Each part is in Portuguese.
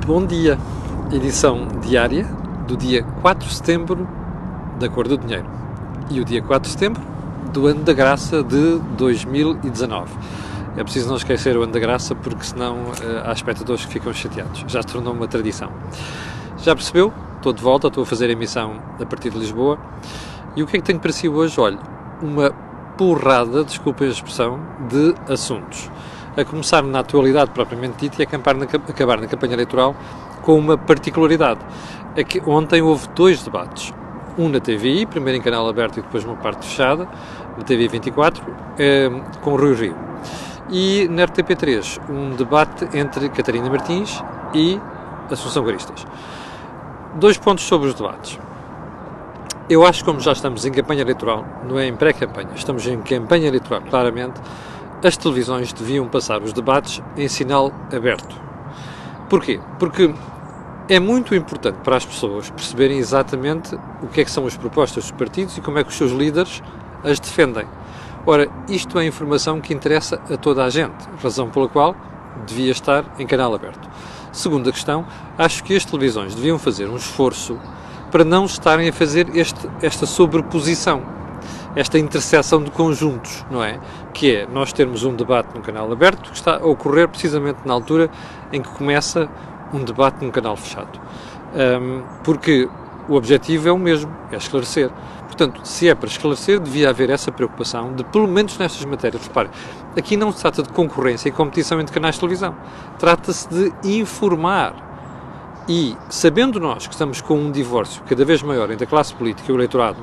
Bom dia, edição diária do dia 4 de setembro da Cor do Dinheiro e o dia 4 de setembro do Ano da Graça de 2019. É preciso não esquecer o Ano da Graça porque senão há espectadores que ficam chateados. Já se tornou uma tradição. Já percebeu? Estou de volta, estou a fazer a emissão a partir de Lisboa. E o que é que tenho para si hoje? Olha, uma porrada, desculpem a expressão, de assuntos. A começar na atualidade propriamente dita e acabar na campanha eleitoral com uma particularidade. É que ontem houve dois debates. Um na TVI, primeiro em canal aberto e depois uma parte fechada, na TVI 24, com Rui Rio. E na RTP3, um debate entre Catarina Martins e Assunção Cristas. 2 pontos sobre os debates. Eu acho que como já estamos em campanha eleitoral, não é em pré-campanha, estamos em campanha eleitoral, claramente, as televisões deviam passar os debates em sinal aberto. Porquê? Porque é muito importante para as pessoas perceberem exatamente o que é que são as propostas dos partidos e como é que os seus líderes as defendem. Ora, isto é informação que interessa a toda a gente, razão pela qual devia estar em canal aberto. Segunda questão, acho que as televisões deviam fazer um esforço para não estarem a fazer esta sobreposição, esta interseção de conjuntos, não é? Que é nós termos um debate no canal aberto que está a ocorrer precisamente na altura em que começa um debate num canal fechado. Porque o objetivo é o mesmo, é esclarecer. Portanto, se é para esclarecer, devia haver essa preocupação de, pelo menos nestas matérias, repare, aqui não se trata de concorrência e competição entre canais de televisão. Trata-se de informar. E, sabendo nós que estamos com um divórcio cada vez maior entre a classe política e o eleitorado,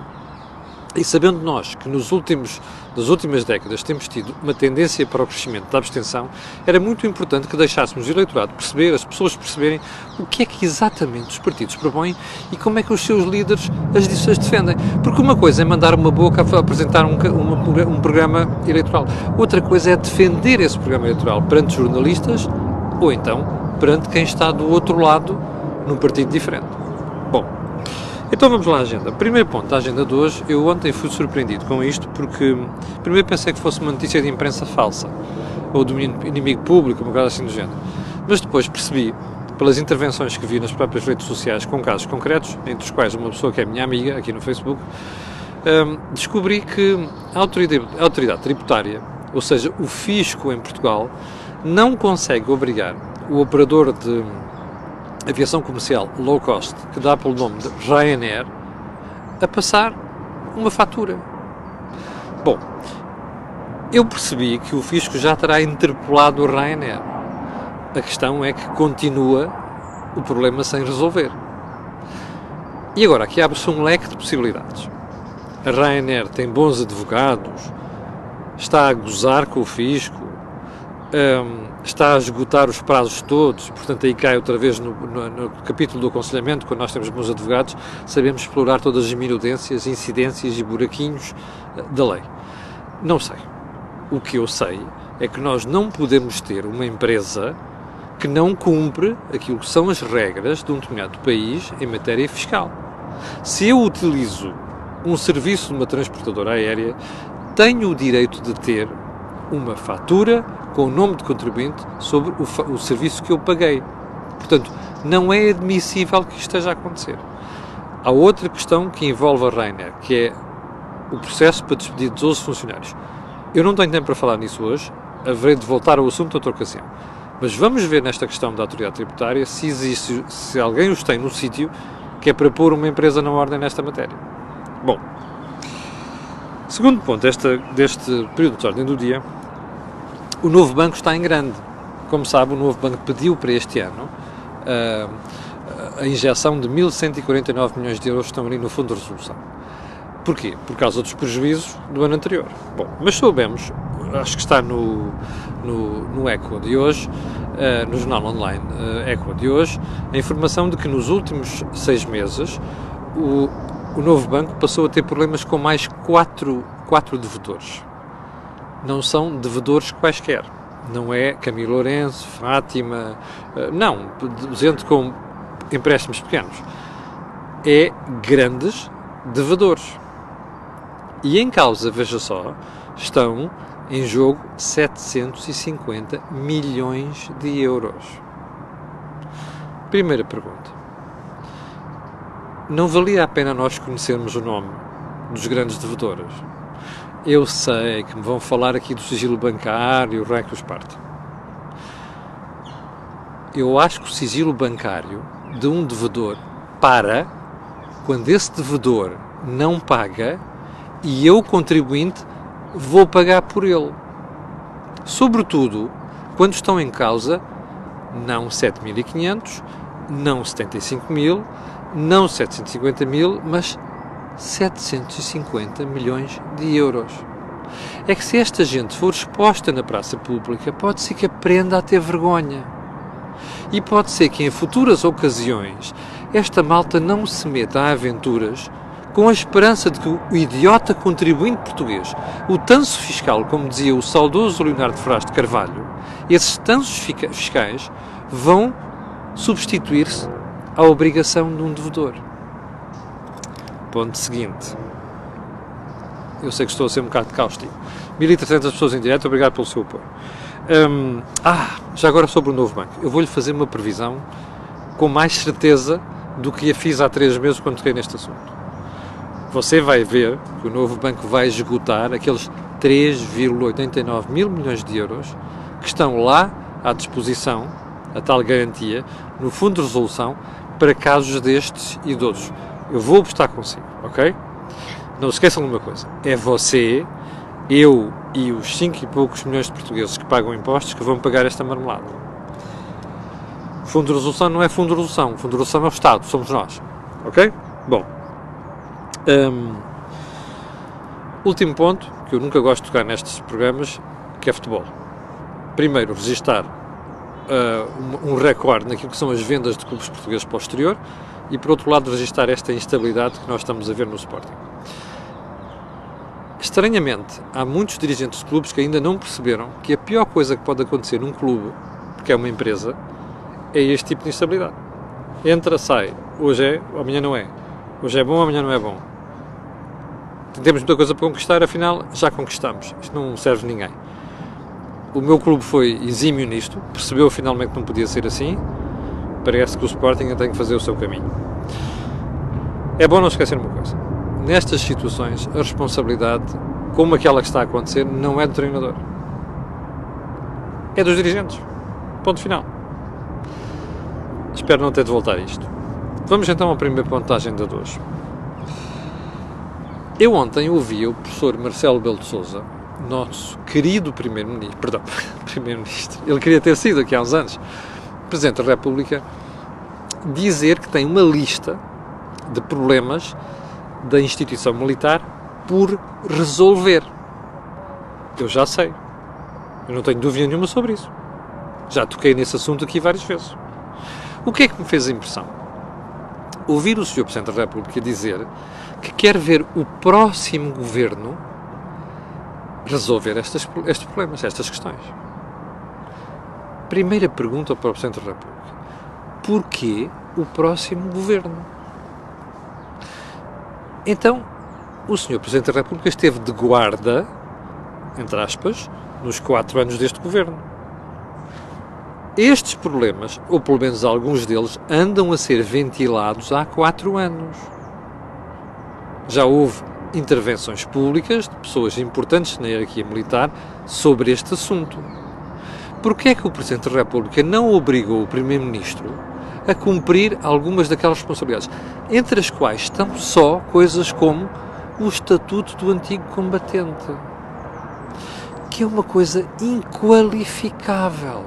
e sabendo nós que nas últimas décadas temos tido uma tendência para o crescimento da abstenção, era muito importante que deixássemos o eleitorado perceber, as pessoas perceberem o que é que exatamente os partidos propõem e como é que os seus líderes as defendem. Porque uma coisa é mandar uma boca a apresentar um programa eleitoral. Outra coisa é defender esse programa eleitoral perante jornalistas ou então perante quem está do outro lado num partido diferente. Bom, então vamos lá à agenda. Primeiro ponto da agenda de hoje, eu ontem fui surpreendido com isto porque primeiro pensei que fosse uma notícia de imprensa falsa ou do inimigo público, uma coisa assim do género. Mas depois percebi, pelas intervenções que vi nas próprias redes sociais com casos concretos, entre os quais uma pessoa que é minha amiga aqui no Facebook, descobri que a autoridade tributária, ou seja, o fisco em Portugal, não consegue obrigar o operador de aviação comercial low cost, que dá pelo nome de Ryanair, a passar uma fatura. Bom, eu percebi que o fisco já terá interpelado o Ryanair. A questão é que continua o problema sem resolver. E agora, aqui abre-se um leque de possibilidades. A Ryanair tem bons advogados, está a gozar com o fisco, está a esgotar os prazos todos, portanto aí cai outra vez no capítulo do aconselhamento, quando nós temos bons advogados, sabemos explorar todas as minudências, incidências e buraquinhos da lei. Não sei. O que eu sei é que nós não podemos ter uma empresa que não cumpre aquilo que são as regras de um determinado país em matéria fiscal. Se eu utilizo um serviço de uma transportadora aérea, tenho o direito de ter uma fatura com o nome de contribuinte sobre o serviço que eu paguei. Portanto, não é admissível que isto esteja a acontecer. Há outra questão que envolve a Ryanair, que é o processo para despedir de 12 funcionários. Eu não tenho tempo para falar nisso hoje, haverei de voltar ao assunto outra ocasião. Mas vamos ver nesta questão da autoridade tributária se alguém os tem no sítio que é para pôr uma empresa na ordem nesta matéria. Bom, segundo ponto deste período de ordem do dia, o novo banco está em grande. Como sabe, o novo banco pediu para este ano a injeção de 1.149 milhões de euros que estão ali no fundo de resolução. Porquê? Por causa dos prejuízos do ano anterior. Bom, mas soubemos, acho que está no Echo de hoje, no jornal online Echo de hoje, a informação de que nos últimos 6 meses o novo banco passou a ter problemas com mais 4 devedores. Não são devedores quaisquer. Não é Camilo Lourenço, Fátima, não, gente com empréstimos pequenos. É grandes devedores. E em causa, veja só, estão em jogo 750 milhões de euros. Primeira pergunta. Não valia a pena nós conhecermos o nome dos grandes devedores? Eu sei que me vão falar aqui do sigilo bancário, o raio que os parte. Eu acho que o sigilo bancário de um devedor para quando esse devedor não paga e eu, contribuinte, vou pagar por ele. Sobretudo quando estão em causa não 7.500, não 75.000, não 750.000, mas 750 milhões de euros. É que se esta gente for exposta na praça pública, pode ser que aprenda a ter vergonha. E pode ser que em futuras ocasiões esta malta não se meta a aventuras com a esperança de que o idiota contribuinte português, o tanso fiscal, como dizia o saudoso Leonardo Ferraz de Carvalho, esses tansos fiscais vão substituir-se à obrigação de um devedor. Ponto seguinte. Eu sei que estou a ser um bocado cáustico. 1.300 pessoas em direto, obrigado pelo seu apoio. Já agora sobre o novo banco. Eu vou-lhe fazer uma previsão com mais certeza do que a fiz há 3 meses quando toquei neste assunto. Você vai ver que o novo banco vai esgotar aqueles 3,89 mil milhões de euros que estão lá à disposição, a tal garantia, no fundo de resolução, para casos destes e de outros. Eu vou apostar consigo, ok? Não se esqueçam de uma coisa, é você, eu e os 5 e poucos milhões de portugueses que pagam impostos que vão pagar esta marmelada. Fundo de resolução não é fundo de resolução, o fundo de resolução é o Estado, somos nós, ok? Bom, último ponto, que eu nunca gosto de tocar nestes programas, que é futebol. Primeiro, registar um recorde naquilo que são as vendas de clubes portugueses para o exterior e, por outro lado, registar esta instabilidade que nós estamos a ver no Sporting. Estranhamente, há muitos dirigentes de clubes que ainda não perceberam que a pior coisa que pode acontecer num clube, que é uma empresa, é este tipo de instabilidade. Entra, sai, hoje é, amanhã não é. Hoje é bom, amanhã não é bom. Temos muita coisa para conquistar, afinal, já conquistamos. Isto não serve a ninguém. O meu clube foi exímio nisto, percebeu finalmente que não podia ser assim. Parece que o Sporting tem que fazer o seu caminho. É bom não esquecer uma coisa. Nestas situações, a responsabilidade, como aquela que está a acontecer, não é do treinador. É dos dirigentes. Ponto final. Espero não ter de voltar a isto. Vamos então ao primeiro ponto da agenda de hoje. Eu ontem ouvi o professor Marcelo Rebelo de Sousa, nosso querido primeiro-ministro, ele queria ter sido aqui há uns anos, Presidente da República, dizer que tem uma lista de problemas da instituição militar por resolver. Eu já sei. Eu não tenho dúvida nenhuma sobre isso. Já toquei nesse assunto aqui várias vezes. O que é que me fez a impressão? Ouvir o Sr. Presidente da República dizer que quer ver o próximo governo resolver estes problemas, estas questões. Primeira pergunta para o Presidente da República. Porquê o próximo governo? Então, o Sr. Presidente da República esteve de guarda, entre aspas, nos 4 anos deste governo. Estes problemas, ou pelo menos alguns deles, andam a ser ventilados há 4 anos. Já houve intervenções públicas de pessoas importantes na hierarquia militar sobre este assunto. Porquê é que o Presidente da República não obrigou o Primeiro-Ministro a cumprir algumas daquelas responsabilidades, entre as quais estão só coisas como o Estatuto do Antigo Combatente, que é uma coisa inqualificável,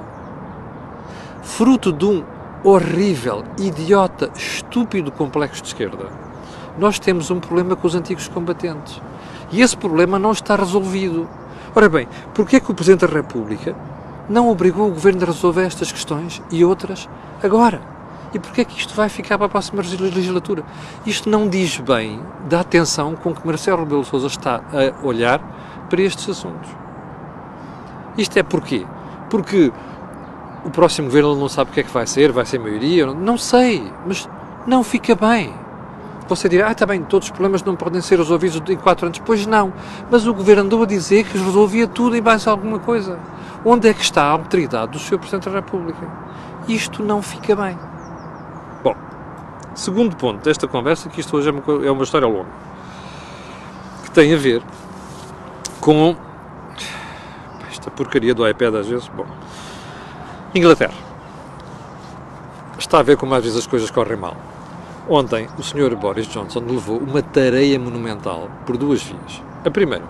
fruto de um horrível, idiota, estúpido complexo de esquerda. Nós temos um problema com os antigos combatentes e esse problema não está resolvido. Ora bem, porquê é que o Presidente da República não obrigou o Governo a resolver estas questões e outras agora? E porquê é que isto vai ficar para a próxima legislatura? Isto não diz bem da atenção com que Marcelo Rebelo de Sousa está a olhar para estes assuntos. Isto é porquê? Porque o próximo governo não sabe o que é que vai ser maioria, não sei, mas não fica bem. Você dirá, está bem, todos os problemas não podem ser resolvidos em 4 anos. Pois não, mas o governo andou a dizer que resolvia tudo e mais alguma coisa. Onde é que está a autoridade do Sr. Presidente da República? Isto não fica bem. Segundo ponto desta conversa, que isto hoje é uma história longa, que tem a ver com esta porcaria do iPad às vezes. Bom, Inglaterra. Está a ver como às vezes as coisas correm mal. Ontem, o Sr. Boris Johnson levou uma tareia monumental por duas vias. A primeira,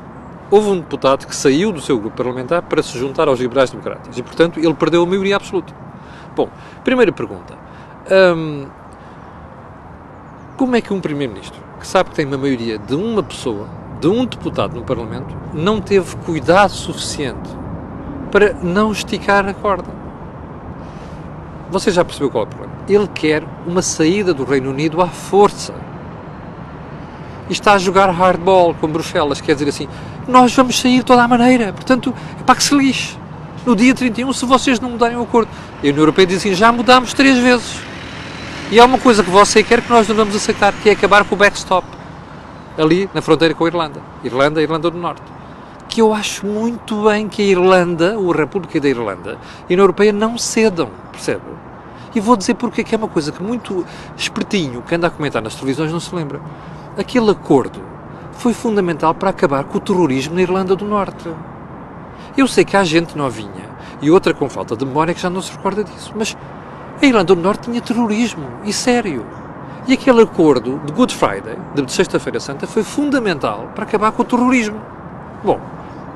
houve um deputado que saiu do seu grupo parlamentar para se juntar aos liberais-democratas e, portanto, ele perdeu a maioria absoluta. Bom, primeira pergunta. Como é que um primeiro-ministro, que sabe que tem uma maioria de uma pessoa, de um deputado no Parlamento, não teve cuidado suficiente para não esticar a corda? Você já percebeu qual é o problema? Ele quer uma saída do Reino Unido à força. E está a jogar hardball com Bruxelas, quer dizer assim, nós vamos sair de toda a maneira, portanto, é para que se lixe. No dia 31, se vocês não mudarem o acordo. E a União Europeia diz assim, já mudámos 3 vezes. E há uma coisa que você quer que nós não vamos aceitar, que é acabar com o backstop. Ali, na fronteira com a Irlanda. Irlanda do Norte. Que eu acho muito bem que a Irlanda, ou a República da Irlanda, e a União Europeia não cedam, percebe? E vou dizer porque que é uma coisa que muito espertinho, que anda a comentar nas televisões, não se lembra. Aquele acordo foi fundamental para acabar com o terrorismo na Irlanda do Norte. Eu sei que há gente novinha, e outra com falta de memória que já não se recorda disso, mas a Irlanda do Norte tinha terrorismo, e sério. E aquele acordo de Good Friday, de Sexta-feira Santa, foi fundamental para acabar com o terrorismo. Bom,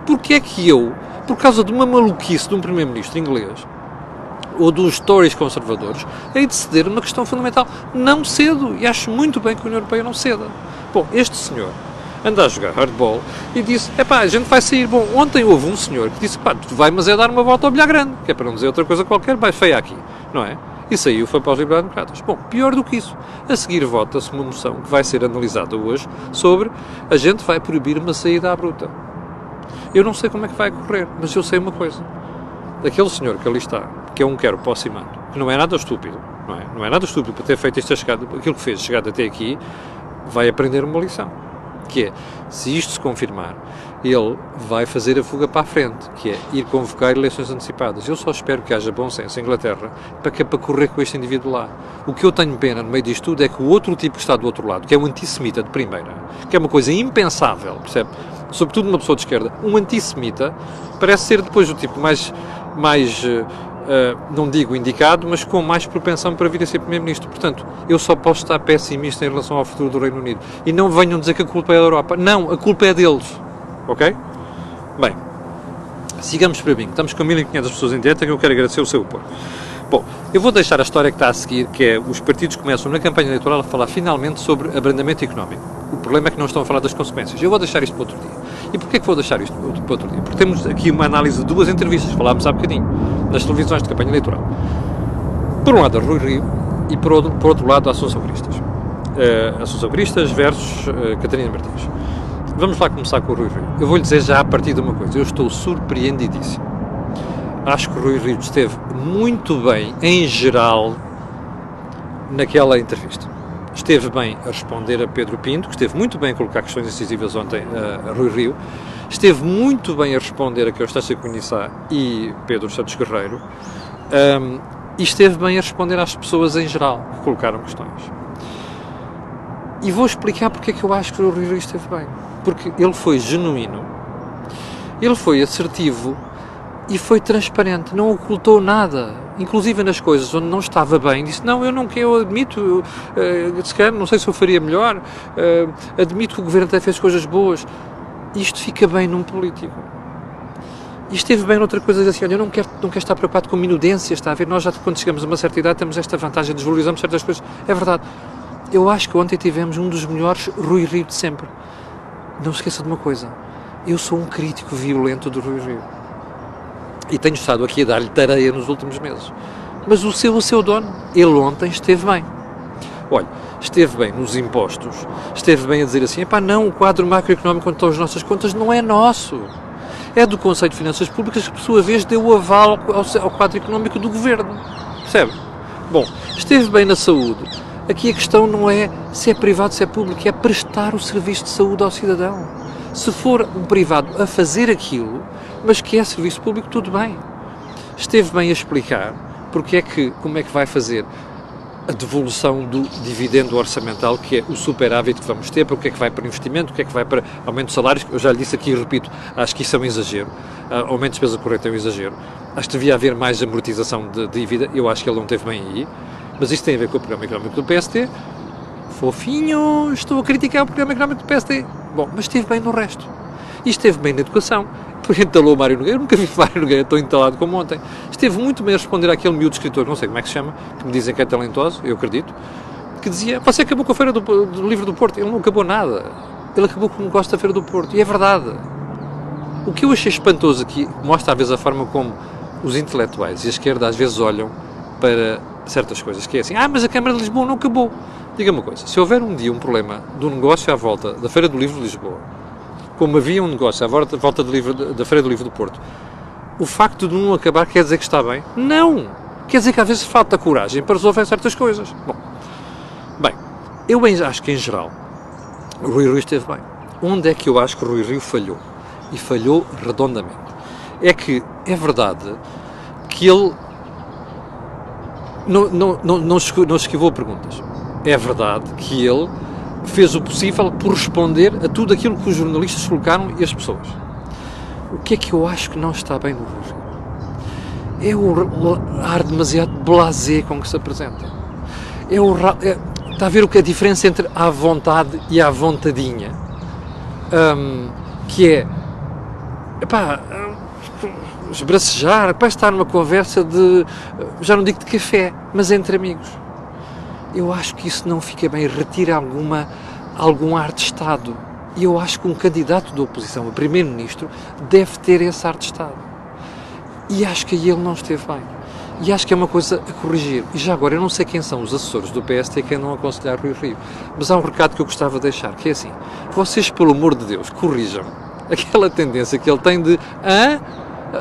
porque é que eu, por causa de uma maluquice de um primeiro-ministro inglês, ou dos Tories conservadores, hei de ceder uma questão fundamental? Não cedo, e acho muito bem que a União Europeia não ceda. Bom, este senhor anda a jogar hardball e disse, a gente vai sair. Bom, ontem houve um senhor que disse, tu vai, mas é dar uma volta ao bilhar grande, que é para não dizer outra coisa qualquer, vai feia aqui, não é? E saiu, foi para os liberais-democratas. Bom, pior do que isso, a seguir vota-se uma moção que vai ser analisada hoje sobre a gente vai proibir uma saída à bruta. Eu não sei como é que vai correr, mas eu sei uma coisa. Aquele senhor que ali está, que é um quero para o cimento, que não é nada estúpido, não é? Não é nada estúpido para ter feito aquilo que fez, chegado até aqui, vai aprender uma lição. Que é, se isto se confirmar, ele vai fazer a fuga para a frente, que é ir convocar eleições antecipadas. Eu só espero que haja bom senso em Inglaterra para correr com este indivíduo lá. O que eu tenho pena no meio disto tudo é que o outro tipo que está do outro lado, que é um antissemita de primeira, que é uma coisa impensável, percebe? Sobretudo uma pessoa de esquerda, um antissemita, parece ser depois o tipo mais não digo indicado, mas com mais propensão para vir a ser Primeiro-Ministro. Portanto, eu só posso estar pessimista em relação ao futuro do Reino Unido. E não venham dizer que a culpa é da Europa. Não, a culpa é deles. Ok? Bem, sigamos para mim. Estamos com 1500 pessoas em direto, que eu quero agradecer o seu apoio. Bom, eu vou deixar a história que está a seguir, que é os partidos começam na campanha eleitoral a falar finalmente sobre abrandamento económico. O problema é que não estão a falar das consequências. Eu vou deixar isto para outro dia. E porquê é que vou deixar isto para outro dia? Porque temos aqui uma análise de 2 entrevistas, falámos há bocadinho, nas televisões de campanha eleitoral. Por um lado a Rui Rio e por outro lado a Assunção Cristas. Assunção Cristas versus Catarina Martins. Vamos lá começar com o Rui Rio. Eu vou-lhe dizer já a partir de uma coisa, eu estou surpreendidíssimo. Acho que o Rui Rio esteve muito bem, em geral, naquela entrevista. Esteve bem a responder a Pedro Pinto, que esteve muito bem a colocar questões incisivas ontem a Rui Rio. Esteve muito bem a responder a Eustácio Cunha e Pedro Santos Guerreiro. E esteve bem a responder às pessoas em geral que colocaram questões. E vou explicar porque é que eu acho que o Rui Rio esteve bem. Porque ele foi genuíno, ele foi assertivo e foi transparente, não ocultou nada, inclusive nas coisas onde não estava bem, disse, não, eu não quero, eu admito, se calhar, não sei se eu faria melhor, admito que o Governo até fez coisas boas. Isto fica bem num político. E esteve bem noutra coisa, assim, olha, eu não quero estar preocupado com minudências, está a ver, nós já quando chegamos a uma certa idade temos esta vantagem, desvalorizamos certas coisas, é verdade. Eu acho que ontem tivemos um dos melhores Rui Rio de sempre. Não se esqueça de uma coisa, eu sou um crítico violento do Rui Rio. E tenho estado aqui a dar-lhe tareia nos últimos meses. Mas o seu dono, ele ontem esteve bem. Olha, esteve bem nos impostos, esteve bem a dizer assim, não, o quadro macroeconómico quanto às nossas contas não é nosso. É do Conselho de Finanças Públicas que, por sua vez, deu o aval ao quadro económico do Governo. Percebe? Bom, esteve bem na saúde. Aqui a questão não é se é privado, se é público, é prestar o serviço de saúde ao cidadão. Se for um privado a fazer aquilo, mas que é serviço público, tudo bem. Esteve bem a explicar como é que vai fazer a devolução do dividendo orçamental, que é o superávit que vamos ter, para o que é que vai para investimento, o que é que vai para aumento de salários. Eu já lhe disse aqui e repito, acho que isso é um exagero. Aumento de despesa corrente é um exagero. Acho que devia haver mais amortização de dívida. Eu acho que ele não teve bem aí. Mas isto tem a ver com o programa económico do PST. Fofinho, estou a criticar o programa económico do PST. Bom, mas esteve bem no resto. E esteve bem na educação. Entalou o Mário Nogueira, eu nunca vi o Mário Nogueira tão entalado como ontem. Esteve muito bem a responder àquele miúdo escritor, não sei como é que se chama, que me dizem que é talentoso, eu acredito, que dizia, você acabou com a Feira do Livro do Porto. Ele não acabou nada. Ele acabou com o negócio da Feira do Porto. E é verdade. O que eu achei espantoso aqui, mostra às vezes a forma como os intelectuais e a esquerda às vezes olham para certas coisas, que é assim, mas a Câmara de Lisboa não acabou. Diga-me uma coisa, se houver um dia um problema do negócio à volta da Feira do Livro de Lisboa, como havia um negócio à volta da Feira do Livro do Porto, o facto de não acabar quer dizer que está bem? Não! Quer dizer que às vezes falta coragem para resolver certas coisas. Bem, eu acho que em geral o Rui Rio esteve bem. Onde é que eu acho que o Rui Rio falhou? E falhou redondamente. É que é verdade que ele não se esquivou perguntas. É verdade que ele fez o possível por responder a tudo aquilo que os jornalistas colocaram e as pessoas. O que é que eu acho que não está bem no Rui Rio? É o ar demasiado blasé com que se apresenta. Está a ver o que é a diferença entre a vontade e a vontadinha? Que é esbracejar, estar numa conversa de, já não digo de café, mas entre amigos. Eu acho que isso não fica bem, retira algum ar de Estado. E eu acho que um candidato da oposição a primeiro-ministro deve ter esse ar de Estado. E acho que aí ele não esteve bem. E acho que é uma coisa a corrigir. E já agora, eu não sei quem são os assessores do PST que andam a aconselhar Rui Rio, mas há um recado que eu gostava de deixar, que é assim, vocês, pelo amor de Deus, corrijam aquela tendência que ele tem de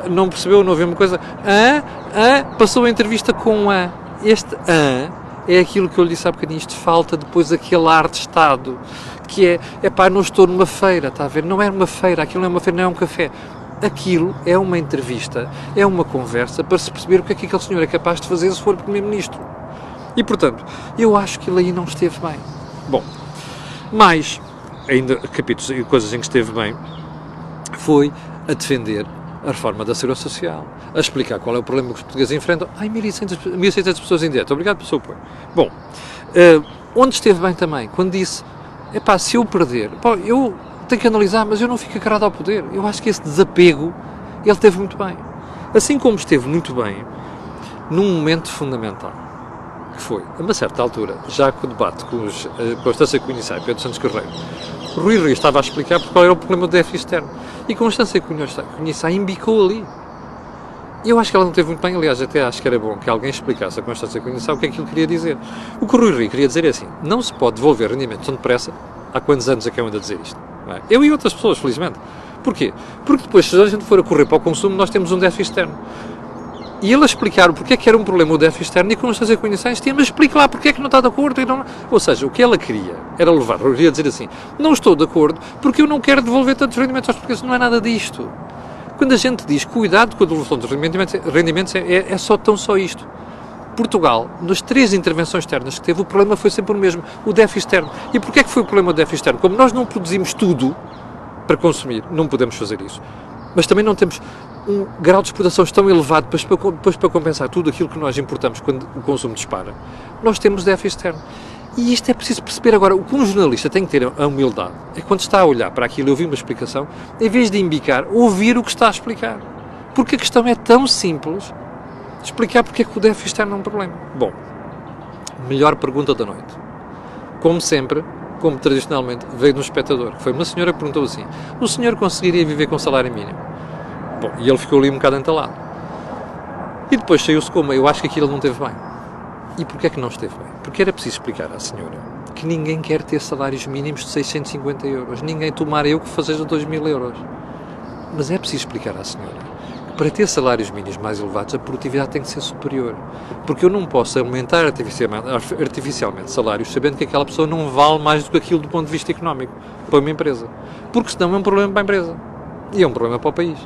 não percebeu, não ouviu uma coisa, passou a entrevista com este é aquilo que eu lhe disse há bocadinho, isto falta depois aquele ar de Estado, que não estou numa feira, está a ver? Não é uma feira, aquilo não é uma feira, não é um café. Aquilo é uma entrevista, é uma conversa para se perceber o que é que aquele senhor é capaz de fazer se for Primeiro-Ministro. E, portanto, eu acho que ele aí não esteve bem. Bom, mas, ainda capítulos e coisas em que esteve bem, foi a defender a reforma da Segurança Social, a explicar qual é o problema que os portugueses enfrentam. 1.600 pessoas em direto. Obrigado pelo seu apoio. Bom, onde esteve bem também, quando disse, se eu perder, eu tenho que analisar, mas eu não fico agarrado ao poder. Eu acho que esse desapego, ele esteve muito bem. Assim como esteve muito bem num momento fundamental, que foi, a uma certa altura, já com o debate com Constância Cunha e Pedro Santos Carreiro, o Rui Rio estava a explicar qual era o problema do déficit externo. E Constância Cunha e embicou ali. Eu acho que ela não teve muito bem, aliás, até acho que era bom que alguém explicasse a Constância Cunha o que é que ele queria dizer. O que o Rui Rio queria dizer é assim, não se pode devolver rendimentos tão depressa. Há quantos anos é que eu ando a dizer isto? Não é? Eu e outras pessoas, felizmente. Porquê? Porque depois, se a gente for a correr para o consumo, nós temos um déficit externo. E ele a explicar o porquê é que era um problema o déficit externo e Constância Cunha tinha, mas explique lá porque é que não está de acordo. E não... Ou seja, o que ela queria era levar, eu queria dizer assim, não estou de acordo porque eu não quero devolver tantos rendimentos aos portugueses. Não é nada disto. Quando a gente diz cuidado com a devolução dos rendimentos é tão só isto. Portugal, nas 3 intervenções externas que teve, o problema foi sempre o mesmo, o déficit externo. E porquê é que foi o problema do déficit externo? Como nós não produzimos tudo para consumir, não podemos fazer isso. Mas também não temos um grau de exportações tão elevado depois para compensar tudo aquilo que nós importamos quando o consumo dispara. Nós temos déficit externo. E isto é preciso perceber agora. O que um jornalista tem que ter a humildade é quando está a olhar para aquilo e ouvir uma explicação, em vez de embicar, ouvir o que está a explicar. Porque a questão é tão simples de explicar porque é que o déficit externo é um problema. Bom, melhor pergunta da noite. Como sempre, como tradicionalmente, veio de um espectador. Foi uma senhora que perguntou assim, o senhor conseguiria viver com salário mínimo? Bom, e ele ficou ali um bocado entalado. E depois saiu-se como, eu acho que aquilo não esteve bem. E porquê é que não esteve bem? Porque era preciso explicar à senhora que ninguém quer ter salários mínimos de 650 euros. Ninguém, tomara eu que fazeja 2.000 euros. Mas é preciso explicar à senhora que para ter salários mínimos mais elevados a produtividade tem que ser superior. Porque eu não posso aumentar artificialmente salários sabendo que aquela pessoa não vale mais do que aquilo do ponto de vista económico para uma empresa. Porque senão é um problema para a empresa. E é um problema para o país.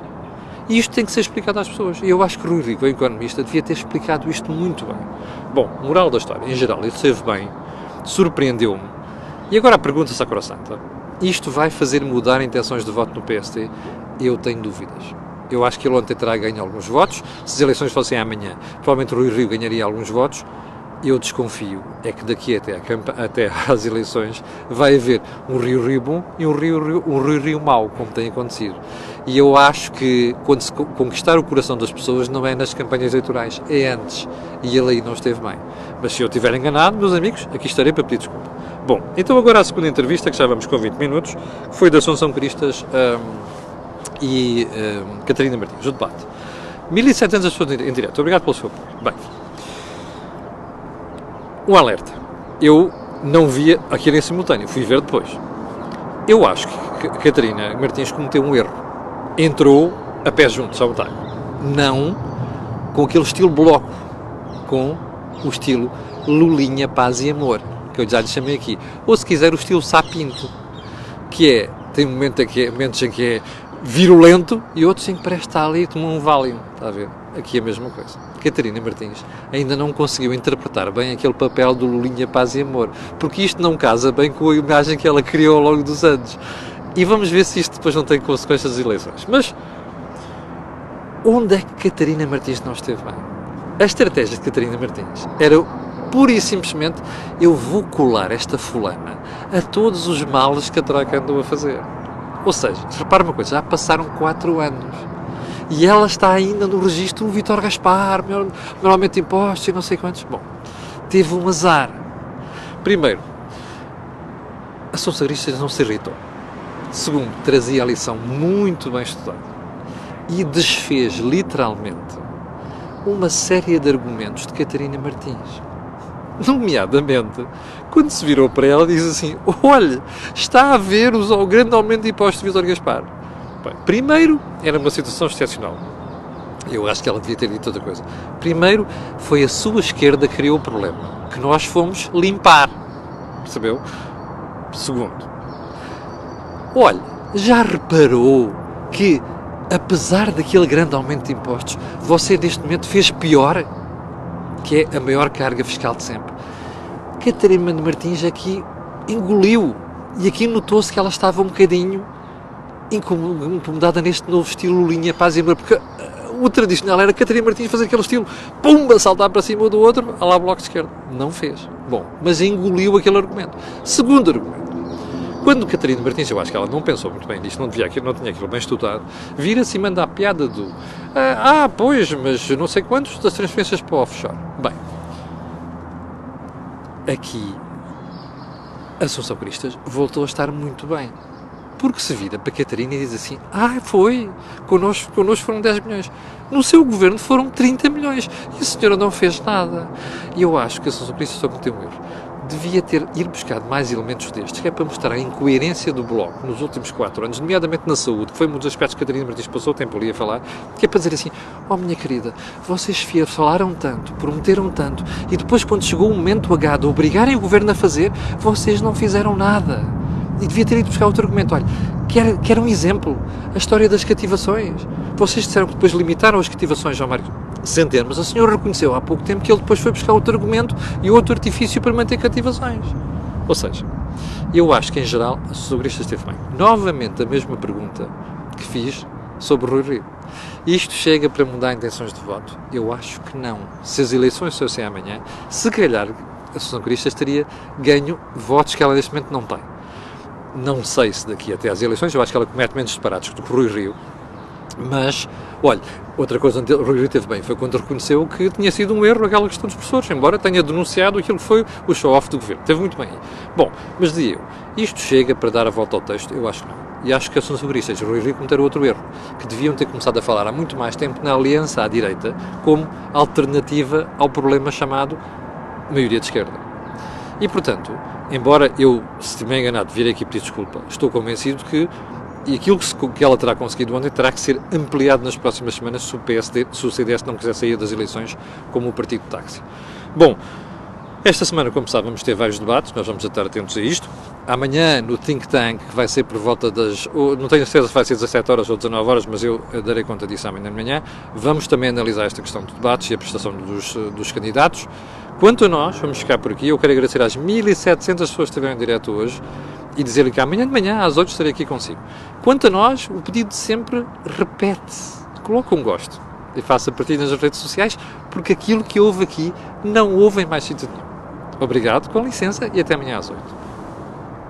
E isto tem que ser explicado às pessoas. E eu acho que Rui Rio, o economista, devia ter explicado isto muito bem. Bom, moral da história, em geral, ele esteve bem, surpreendeu-me. E agora a pergunta sacrossanta. Isto vai fazer mudar intenções de voto no PSD? Eu tenho dúvidas. Eu acho que ele ontem terá ganho alguns votos. Se as eleições fossem amanhã, provavelmente o Rui Rio ganharia alguns votos. Eu desconfio é que daqui até às eleições vai haver um Rio bom e um Rio mau, como tem acontecido. E eu acho que quando se conquistar o coração das pessoas não é nas campanhas eleitorais, é antes. E ele aí não esteve bem. Mas se eu estiver enganado, meus amigos, aqui estarei para pedir desculpa. Bom, então agora a segunda entrevista, que já vamos com 20 minutos, foi da Assunção Cristas e Catarina Martins, o debate. 1.700 pessoas em direto. Obrigado pelo seu apoio. Bem, um alerta. Eu não via aquilo em simultâneo, fui ver depois. Eu acho que Catarina Martins cometeu um erro. Entrou a pé juntos ao atalho. Não com aquele estilo bloco, com o estilo Lulinha, Paz e Amor, que eu já lhe chamei aqui. Ou se quiser o estilo Sapinto, que tem momentos em que é virulento e outros em que parece estar ali e tomar um Valium. Está a ver? Aqui é a mesma coisa. Catarina Martins ainda não conseguiu interpretar bem aquele papel do Lulinha, Paz e Amor, porque isto não casa bem com a imagem que ela criou ao longo dos anos. E vamos ver se isto depois não tem consequências das eleições. Mas onde é que Catarina Martins não esteve bem? A estratégia de Catarina Martins era pura e simplesmente: eu vou colar esta fulana a todos os males que a Troika andou a fazer. Ou seja, repara uma coisa, já passaram 4 anos e ela está ainda no registro do Vítor Gaspar, normalmente impostos e não sei quantos. Bom, teve um azar. Primeiro, a Assunção Cristas não se irritou. Segundo, trazia a lição muito bem estudada e desfez literalmente uma série de argumentos de Catarina Martins. Nomeadamente, quando se virou para ela, diz assim: olha, está a haver o grande aumento de impostos de Vítor Gaspar. Bem, primeiro, era uma situação excepcional. Eu acho que ela devia ter dito outra coisa. Primeiro, foi a sua esquerda que criou o problema, que nós fomos limpar. Percebeu? Segundo, olha, já reparou que, apesar daquele grande aumento de impostos, você neste momento fez pior? Que é a maior carga fiscal de sempre. Catarina Martins aqui engoliu. E aqui notou-se que ela estava um bocadinho incomodada neste novo estilo Linha, Paz e Amor, porque o tradicional era Catarina Martins fazer aquele estilo, pumba, saltar para cima do outro, a lá Bloco de Esquerda. Não fez. Bom, mas engoliu aquele argumento. Segundo argumento. Quando Catarina Martins, eu acho que ela não pensou muito bem nisto, não tinha aquilo bem estudado, vira-se e manda a piada do pois, mas não sei quantos das transferências para o offshore. Bem, aqui a Assunção Cristas voltou a estar muito bem, porque se vira para Catarina e diz assim: foi, connosco foram 10 milhões, no seu governo foram 30 milhões, e a senhora não fez nada. E eu acho que a Assunção Cristas só cometeu um erro. Devia ir buscar mais elementos destes, que é para mostrar a incoerência do Bloco nos últimos 4 anos, nomeadamente na saúde, que foi um dos aspectos que Catarina Martins passou o tempo ali a falar, que é para dizer assim: minha querida, vocês falaram tanto, prometeram tanto, e depois quando chegou o momento H de obrigarem o governo a fazer, vocês não fizeram nada. E devia ter ido buscar outro argumento. Olha, quer um exemplo, a história das cativações. Vocês disseram que depois limitaram as cativações, João Mário Centeno, mas a senhora reconheceu há pouco tempo que ele depois foi buscar outro argumento e outro artifício para manter cativações. Ou seja, eu acho que em geral a Assunção Cristas esteve bem. Novamente a mesma pergunta que fiz sobre o Rui Rio. Isto chega para mudar intenções de voto? Eu acho que não. Se as eleições fossem amanhã, se calhar a Assunção Cristas teria ganho votos que ela neste momento não tem. Não sei se daqui até às eleições, eu acho que ela comete menos disparates do que o Rui Rio, mas, olha, outra coisa onde o Rui Rio teve bem foi quando reconheceu que tinha sido um erro aquela questão dos professores, embora tenha denunciado aquilo que foi o show-off do governo. Teve muito bem aí. Bom, mas dizia eu, isto chega para dar a volta ao texto? Eu acho que não. E acho que a Assunção Cristas e o Rui Rio cometeram outro erro, que deviam ter começado a falar há muito mais tempo na aliança à direita como alternativa ao problema chamado maioria de esquerda. E, portanto, embora eu, se estiver enganado, vir aqui pedir desculpa, estou convencido que aquilo que ela terá conseguido ontem terá que ser ampliado nas próximas semanas se o CDS não quiser sair das eleições como o partido de táxi. Bom, esta semana, como sabe, vamos ter vários debates, nós vamos estar atentos a isto. Amanhã, no Think Tank, que vai ser por volta das... Não tenho certeza se vai ser 17 horas ou 19 horas, mas eu darei conta disso amanhã de manhã. Vamos também analisar esta questão de debates e a prestação dos candidatos. Quanto a nós, vamos ficar por aqui. Eu quero agradecer às 1.700 pessoas que estiveram em direto hoje e dizer-lhe que amanhã de manhã, às 8, estarei aqui consigo. Quanto a nós, o pedido de sempre, repete-se. Coloque um gosto e faça partilha nas redes sociais, porque aquilo que houve aqui não houve em mais sítio nenhum. Obrigado, com licença, e até amanhã às 8.